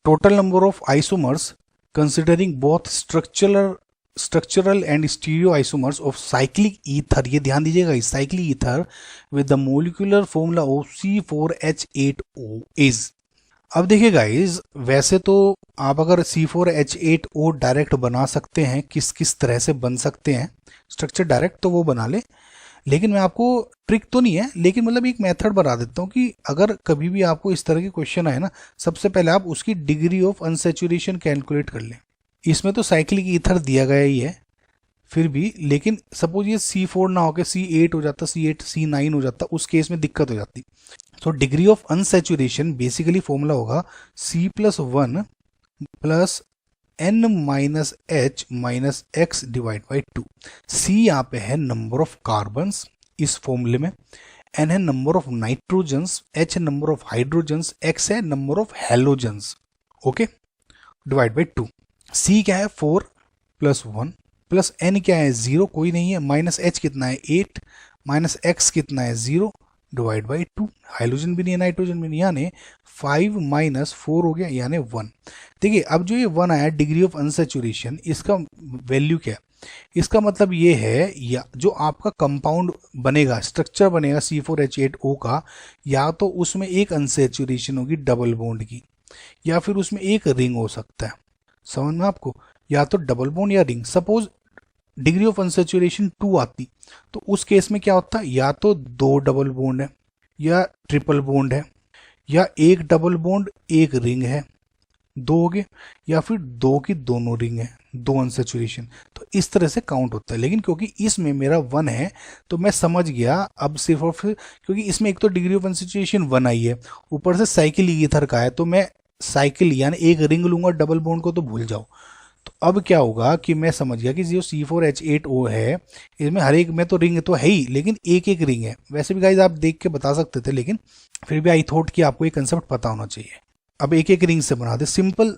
total number of isomers considering both structural and stereoisomers of cyclic ether, ये ध्यान दीजिएगा, cyclic ether with the molecular formula of C4H8O is। अब देखिए guys, वैसे तो आप अगर C4H8O डायरेक्ट बना सकते हैं, किस किस तरह से बन सकते हैं स्ट्रक्चर डायरेक्ट, तो वो बना ले, लेकिन मैं आपको ट्रिक तो नहीं है, लेकिन मतलब एक मेथड बता देता हूँ कि अगर कभी भी आपको इस तरह की क्वेश्चन आए ना, सबसे पहले आप उसकी डिग्री ऑफ अनसेचुरेशन कैलकुलेट कर लें। इसमें तो साइक्लिक ईथर दिया गया ही है फिर भी, लेकिन सपोज ये C4 ना होकर C8 हो जाता, C8 C9 हो जाता, उस केस में दिक्कत हो जाती। तो degree of unsaturation basically formula होगा C+1 plus n minus h minus x divide by 2। C यहाँ पे है नंबर ऑफ कार्बन्स इस फॉर्मूले में, n है नंबर ऑफ नाइट्रोजन्स, h है नंबर ऑफ हाइड्रोजन्स, x है number of halogens, okay, divide by 2। C क्या है 4 प्लस 1 प्लस n क्या है 0, कोई नहीं है, माइनस h कितना है 8 माइनस x कितना है 0 डिवाइड बाई 2। हाइड्रोजन भी नहीं है, नाइट्रोजन भी नहीं, यानी 5 माइनस 4 हो गया, यानी 1। देखिए अब जो ये 1 आया डिग्री ऑफ अनसेचुरेशन, इसका वैल्यू क्या है, इसका मतलब ये है या जो आपका कंपाउंड बनेगा, स्ट्रक्चर बनेगा C4H8O का, या तो उसमें एक अनसेचुरेशन होगी डबल बॉन्ड की, या फिर उसमें एक रिंग हो सकता है, समझ में आपको, या तो डबल बॉन्ड या ring. Suppose degree of unsaturation 2 आती, तो उस केस में क्या होता है, या तो 2 डबल बॉन्ड है, या ट्रिपल बॉन्ड है, या एक डबल बॉन्ड एक रिंग है, 2 हो गए, या फिर 2 की दोनों रिंग है, 2 अनसेचुरेशन। तो इस तरह से काउंट होता है, लेकिन क्योंकि इसमें मेरा 1 है तो मैं समझ गया अब सिर्फ और फिर, क्योंकि इसमें एक तो डिग्री ऑफ अनसेचुरेशन 1 आई है, ऊपर से साइकिल ईथर का है, तो मैं साइकिल यानी एक रिंग लूंगा, डबल बॉन्ड को तो भूल जाओ। तो अब क्या होगा कि मैं समझ गया कि जो C4H8O है, इसमें हर एक में तो रिंग तो है ही, लेकिन एक एक रिंग है। वैसे भी गाइज आप देख के बता सकते थे, लेकिन फिर भी आई थॉट कि आपको ये कंसेप्ट पता होना चाहिए। अब एक एक रिंग से बना दे सिंपल।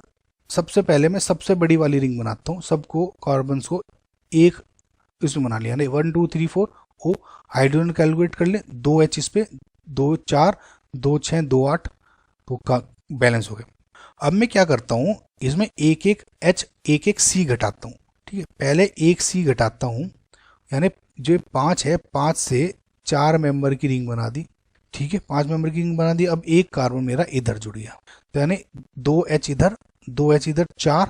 सबसे पहले मैं सबसे बड़ी वाली रिंग बनाता हूँ, सबको कार्बन्स को एक इसमें बना लिया, 1 2 3 4 ओ, हाइड्रोजन कैलकुलेट कर ले, 2H इस पे, 2 4 2 6 2 8, तो का बैलेंस हो गया। अब मैं क्या करता हूँ, इसमें एक एक H एक एक C घटाता हूँ, ठीक है, पहले एक C घटाता हूँ, यानी जो 5 है 5 से 4 मेंबर की रिंग बना दी, ठीक है, 5 मेंबर की रिंग बना दी। अब एक कार्बन मेरा इधर जुड़ गया, तो यानी 2H इधर 2H इधर 4,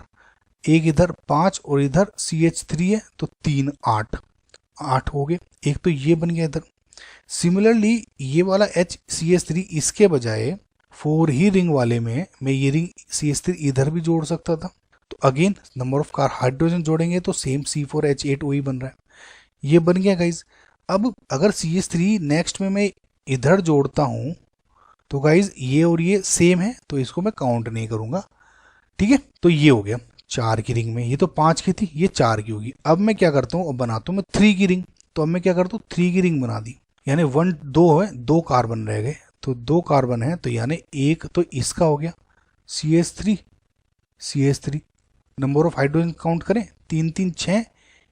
एक इधर 5 और इधर CH3 है, तो 3 8 हो गए, एक तो ये बन गया इधर। सिमिलरली ये वाला HCH3 इसके बजाय 4 ही रिंग वाले में मैं ये रिंग CH3 इधर भी जोड़ सकता था, तो again number of car hydrogen जोड़ेंगे तो सेम C4H8O ही बन रहा है, ये बन गया गाइज। अब अगर CH3 नेक्स्ट में मैं इधर जोड़ता हूँ तो गाइज ये और ये सेम है, तो इसको मैं काउंट नहीं करूंगा, ठीक है। तो ये हो गया 4 की रिंग में, ये तो 5 की थी, ये 4 की होगी। अब मैं क्या करता हूँ, अब बनाता हूँ मैं 3 की रिंग, तो अब मैं क्या करता हूँ 3 की रिंग बना दी, यानी 1 2 है, 2 कार्बन रह गए, तो 2 कार्बन है, तो यानी एक तो इसका हो गया CH3 number of hydrogen count करें, 3 3 6,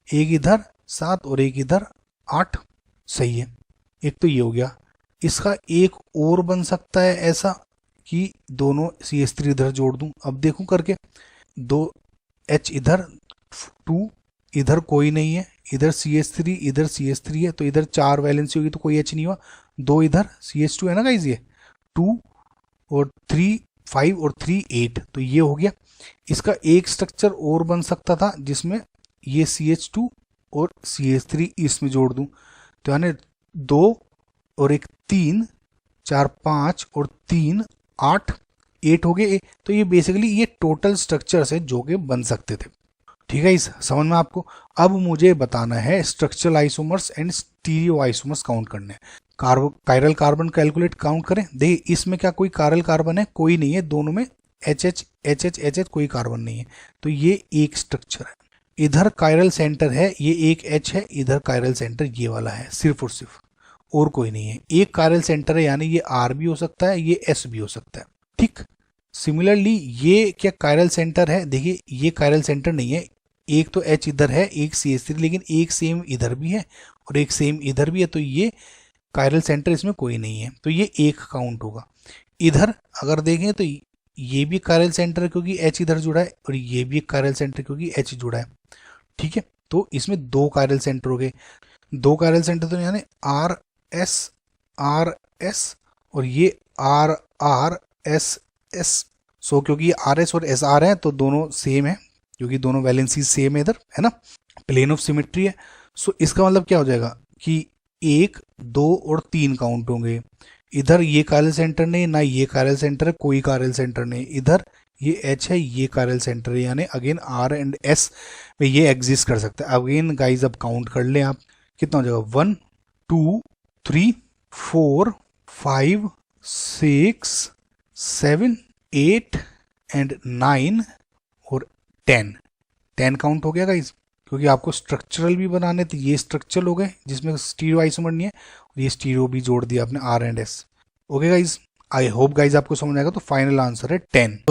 एक इधर 7 और एक इधर 8, सही है। एक तो ये हो गया, इसका एक और बन सकता है ऐसा कि दोनों CH3 इधर जोड़ दूं, अब देखूं करके, 2H इधर 2 इधर कोई नहीं है, इधर CH3 इधर CH3 है, तो इधर 4 वैलेंसी होगी तो कोई H नहीं हुआ, 2 इधर CH2 है ना गाइज, ये 2 और 3 5 और 3 8, तो ये हो गया। इसका एक स्ट्रक्चर और बन सकता था जिसमें ये CH2 और CH3 इसमें जोड़ दूं, तो यानी 2 और एक 3 4 5 और 3 8 8 हो गए। तो ये बेसिकली ये टोटल स्ट्रक्चर है जो कि बन सकते थे, ठीक है, इस समझ में आपको। अब मुझे बताना है structural isomers and stereo isomers count करने हैं। कायरल कार्बन कैलकुलेट काउंट करें, देखिए इसमें क्या कोई कायरल कार्बन है, कोई नहीं है, दोनों में HH कोई कार्बन नहीं है, तो ये एक स्ट्रक्चर है। इधर कायरल सेंटर है, ये एक H है, इधर कायरल सेंटर ये वाला है, सिर्फ और सिर्फ, और कोई नहीं है। एक कायरल सेंटर है, यानी ये R भी हो सकता है, ये S भी हो सकता है, ठीक। सिमिलरली ये क्या कायरल सेंटर है, देखिए ये कायरल सेंटर नहीं है, एक तो H इधर है, एक CH3, लेकिन एक सेम इधर भी है और एक सेम इधर भी है, तो ये कायरल सेंटर इसमें कोई नहीं है, तो ये एक काउंट होगा। इधर अगर देखें तो ये भी कायरल सेंटर है क्योंकि H इधर जुड़ा है, और ये भी एक कायरल सेंटर क्योंकि H जुड़ा है। ठीक है, तो इसमें दो कायरल सेंटर हो गए। दो कायरल सेंटर तो यानी आर एस और ये RRSS। सो क्योंकि RS और SR है तो दोनों सेम है, क्योंकि दोनों वैलेंसी सेम है इधर, है ना, प्लेन ऑफ सिमेट्री है। सो इसका मतलब क्या हो जाएगा कि 1, 2 और 3 काउंट होंगे। इधर ये कायरल सेंटर नहीं, ना ये कायरल सेंटर है, कोई कायरल सेंटर नहीं। इधर ये H है, ये कायरल सेंटर है, यानी अगेन R एंड S में ये एग्जिस्ट कर सकता है। अगेन गाइज अब काउंट कर लें आप, कितना हो जाएगा, 1, 2, 3, 4, 5, 6, 7, 8 एंड 9 और 10 काउंट हो गया गाइज। क्योंकि आपको स्ट्रक्चरल भी बनाने थे, ये स्ट्रक्चरल हो गए जिसमें स्टीरियो आइसोमर नहीं है, और ये स्टीरियो भी जोड़ दिया आपने R and S। Okay guys, I hope guys आपको समझ आएगा। तो फाइनल आंसर है 10।